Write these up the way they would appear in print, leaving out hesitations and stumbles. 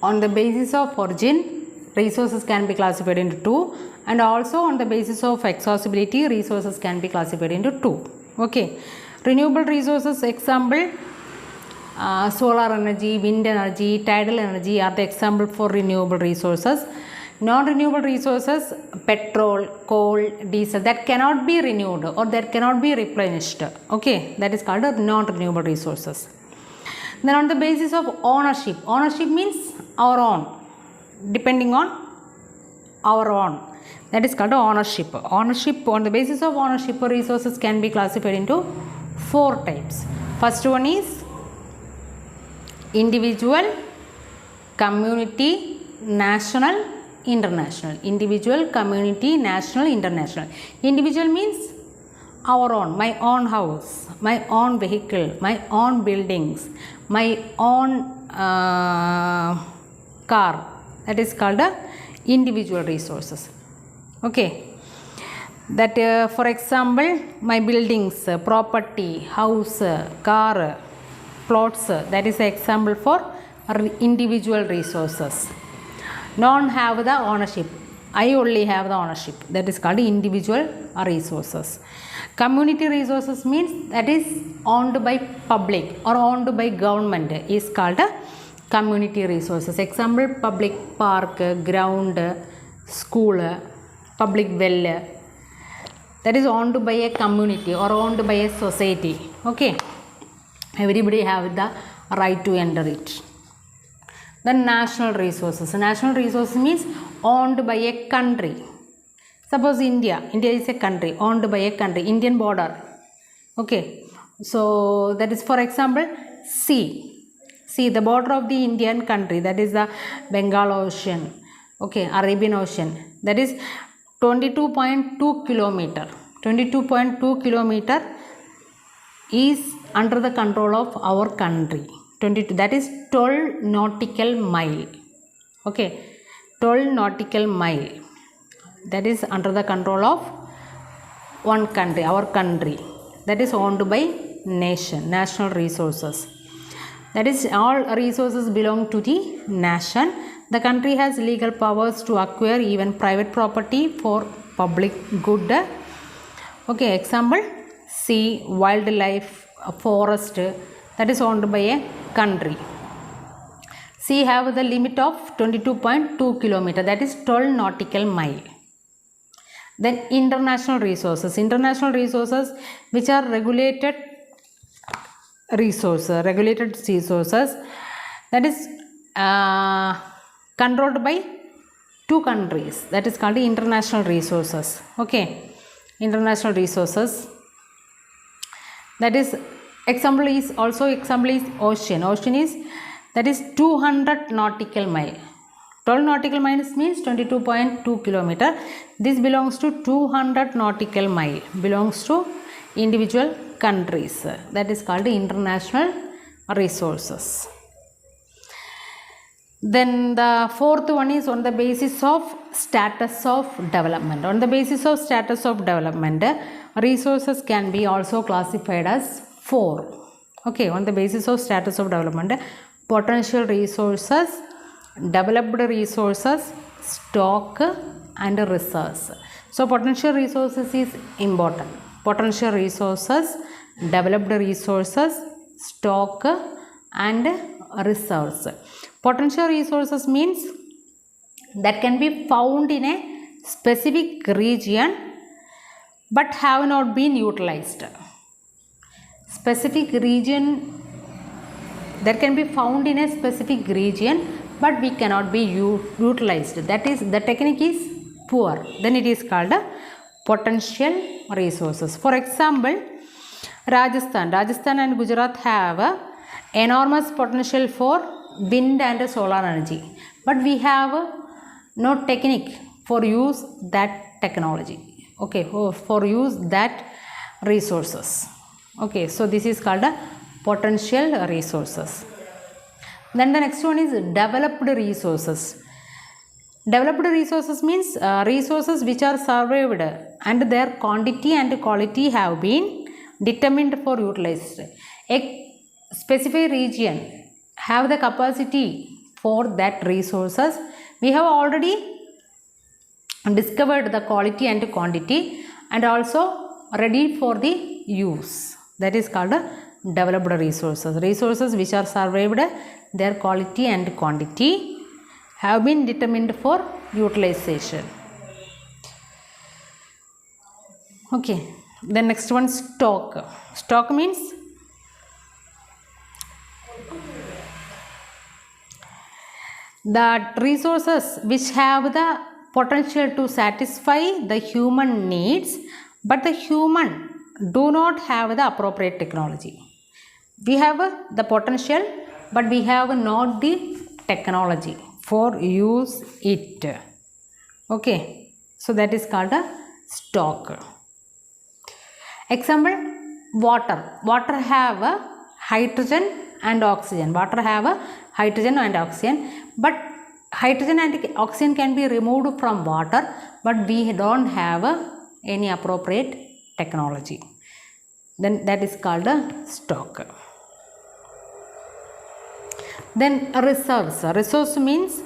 on the basis of origin, resources can be classified into two, and also on the basis of accessibility, resources can be classified into two. Okay, renewable resources example, solar energy, wind energy, tidal energy are the example for renewable resources. Non-renewable resources, petrol, coal, diesel, that cannot be renewed or that cannot be replenished. Okay, that is called non-renewable resources. Then on the basis of ownership, ownership means our own, depending on our own, that is called ownership. Ownership, on the basis of ownership, resources can be classified into four types. First one is individual, community, national, international. Individual, community, national, international. Individual means our own, my own house, my own vehicle, my own buildings, my own car, that is called individual resources. Okay, that for example, my buildings, property, house, car, plots, that is the example for individual resources. None have the ownership, I only have the ownership, that is called individual resources. Community resources means that is owned by public or owned by government, is called community resources. Example, public park, ground, school, public well, that is owned by a community or owned by a society. Okay, everybody have the right to enter it. Then national resources. National resources means owned by a country. Suppose India is a country owned by a country, Indian border. Okay, so that is for example sea, the border of the Indian country, that is the Bengal Ocean, okay, Arabian Ocean, that is 22.2 kilometer. 22.2 kilometer is under the control of our country. 22, that is 12 nautical mile. Okay, 12 nautical mile, that is under the control of one country, our country, that is owned by nation. National resources, that is all resources belong to the nation. The country has legal powers to acquire even private property for public good. Okay, example, sea, wildlife, forest, that is owned by a country. Sea have the limit of 22.2 kilometer, that is 12 nautical mile. Then international resources. International resources which are regulated resources, that is controlled by two countries, that is called international resources. Okay, international resources, that is example is ocean. Ocean is, that is 200 nautical mile. 12 nautical miles means 22.2 kilometer. This belongs to 200 nautical mile, belongs to individual countries, that is called international resources. Then the fourth one is on the basis of status of development. On the basis of status of development, resources can be also classified as four. Okay, on the basis of status of development, potential resources, developed resources, stock and reserves. So potential resources is important. Potential resources, developed resources, stock and reserves. Potential resources means that can be found in a specific region but have not been utilized. Specific region, that can be found in a specific region but we cannot be utilized, that is, the technique is poor, then it is called potential resources. For example, Rajasthan and Gujarat have enormous potential for wind and solar energy, but we have no technique for use that technology. Okay, for use that resources. Okay, so this is called potential resources. Then the next one is developed resources. Developed resources means resources which are surveyed and their quantity and quality have been determined for utilized. A specific region have the capacity for that resources. We have already discovered the quality and quantity and also ready for the use. That is called developed resources. Resources which are survived, their quality and quantity have been determined for utilization. Okay, the next one, stock. Stock means the resources which have the potential to satisfy the human needs, but the human do not have the appropriate technology. We have the potential, but we have not the technology for use it. Okay, so that is called a stock. Example, water. Water have a hydrogen and oxygen. Water have a hydrogen and oxygen, but hydrogen and oxygen can be removed from water, but we don't have any appropriate technology. Then that is called a stock. Then reserves. Resource means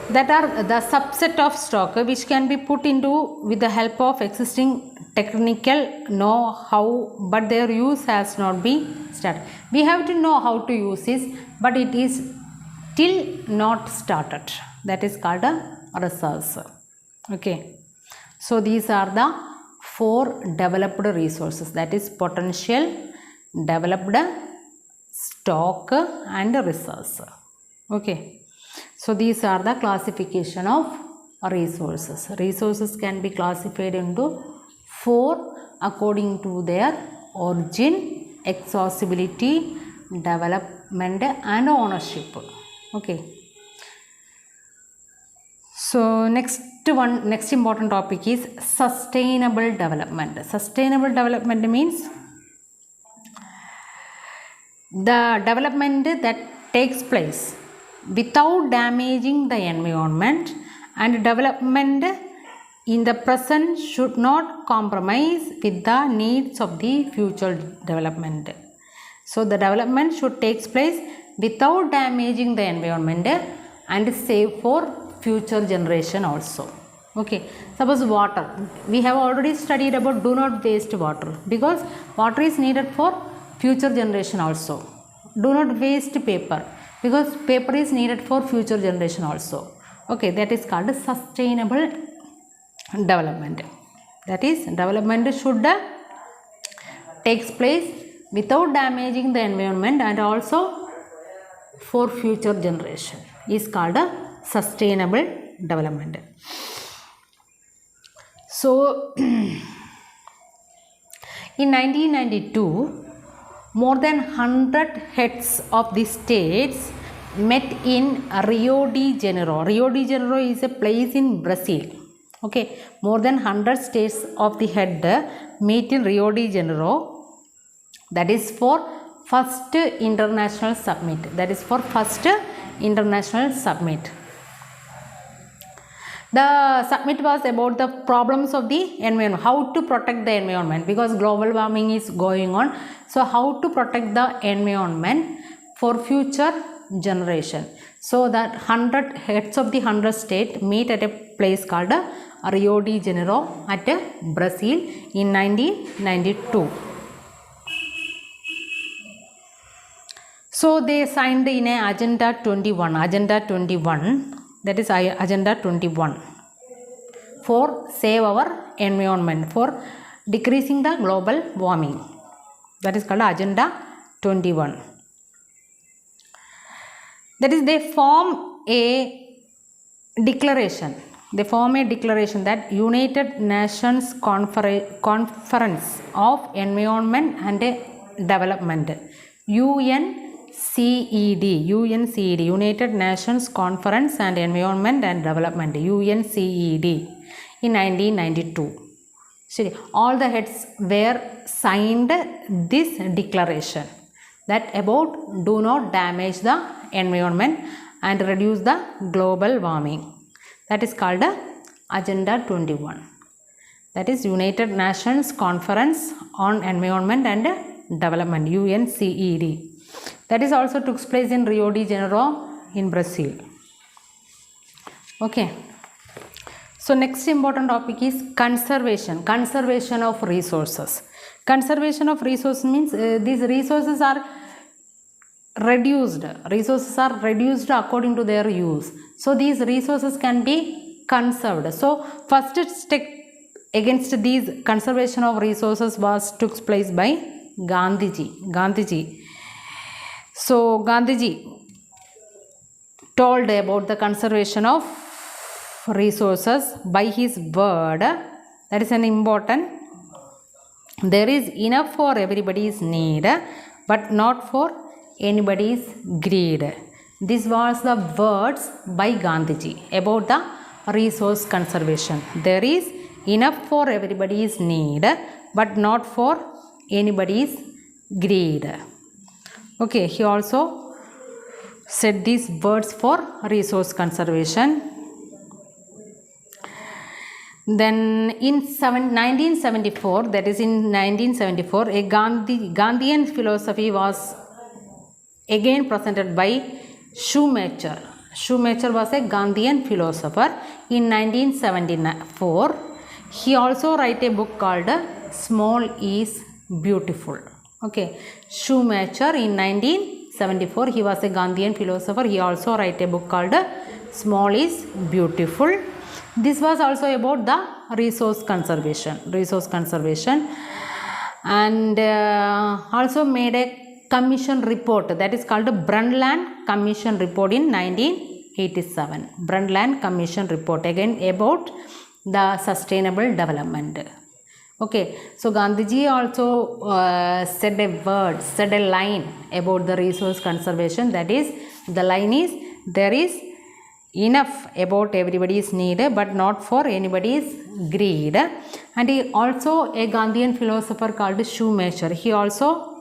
that are the subset of stock which can be put into with the help of existing technical know-how, but their use has not been started. We have to know how to use this, but it is still not started. That is called a reserves. Okay, so these are the 4 developed resources, that is potential, developed, stock and reserves. Okay, so these are the classification of resources. Resources can be classified into 4 according to their origin, exhaustibility, development and ownership. Okay, so next important topic is sustainable development. Sustainable development means the development that takes place without damaging the environment, and development in the present should not compromise with the needs of the future development. So the development should take place without damaging the environment and save for future generation also. Okay, suppose water. We have already studied about do not waste water, because water is needed for future generation also. Do not waste paper, because paper is needed for future generation also. Okay, that is called sustainable development. That is, development should takes place without damaging the environment and also for future generation, is called a sustainable development. So in 1992, more than 100 heads of the states met in Rio de Janeiro. Rio de Janeiro is a place in Brazil. Okay, more than 100 states of the head meet in Rio de Janeiro. That is for first international summit. That is for first international summit. The summit was about the problems of the environment, how to protect the environment, because global warming is going on. So how to protect the environment for future generation. So that 100 heads of the 100 states meet at a place called Rio de Janeiro at Brazil in 1992. So they signed in a Agenda 21. That is Agenda 21 for save our environment, for decreasing the global warming. That is called Agenda 21. That is, they form a declaration. They form a declaration that United Nations Conference of Environment and Development, UNCED, United Nations Conference and Environment and Development, UNCED, in 1992. See, all the heads were signed this declaration that about do not damage the environment and reduce the global warming. That is called Agenda 21. That is United Nations Conference on Environment and Development, UNCED. That is also took place in Rio de Janeiro in Brazil. Okay. So next important topic is conservation of resources. Conservation of resources means these resources are reduced according to their use. So these resources can be conserved. So first step against these conservation of resources took place by Gandhiji. So Gandhiji told about the conservation of resources by his word. That is an important. There is enough for everybody's need, but not for anybody's greed. This was the words by Gandhiji about the resource conservation. There is enough for everybody's need, but not for anybody's greed. Okay, he also said these words for resource conservation. Then in 1974, that is in 1974, a Gandhian philosophy was again presented by Schumacher. Schumacher was a Gandhian philosopher. In 1974, he also wrote a book called Small is Beautiful. Okay, Schumacher in 1974, he was a Gandhian philosopher. He also wrote a book called Small is Beautiful. This was also about the resource conservation, and also made a commission report that is called Brundtland Commission Report in 1987. Brundtland Commission Report, again about the sustainable development. Okay, so Gandhiji also said a line about the resource conservation. That is, the line is, there is enough about everybody's need, but not for anybody's greed. And he also a Gandhian philosopher called Schumacher. He also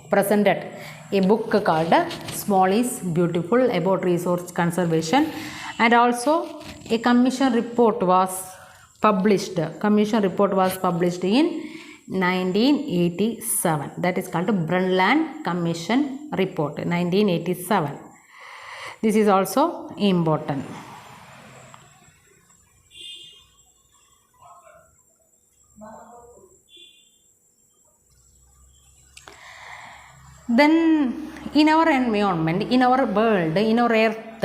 presented a book called Small is Beautiful about resource conservation, and also a commission report was published. Commission report was published in 1987. That is called Brundtland Commission Report, 1987. This is also important. Then in our environment, in our world, in our earth,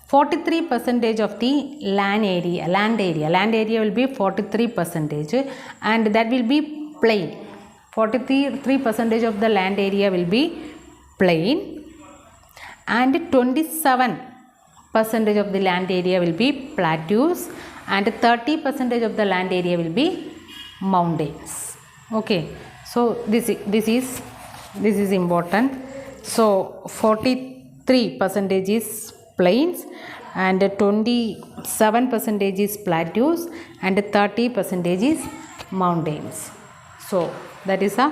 43% of the land area will be 43%, and that will be plain. 43% of the land area will be plain, and 27% of the land area will be plateaus, and 30% of the land area will be mountains. Okay, so this is important. So 43% is plains, and 27% is plateaus, and 30% is mountains. So that is a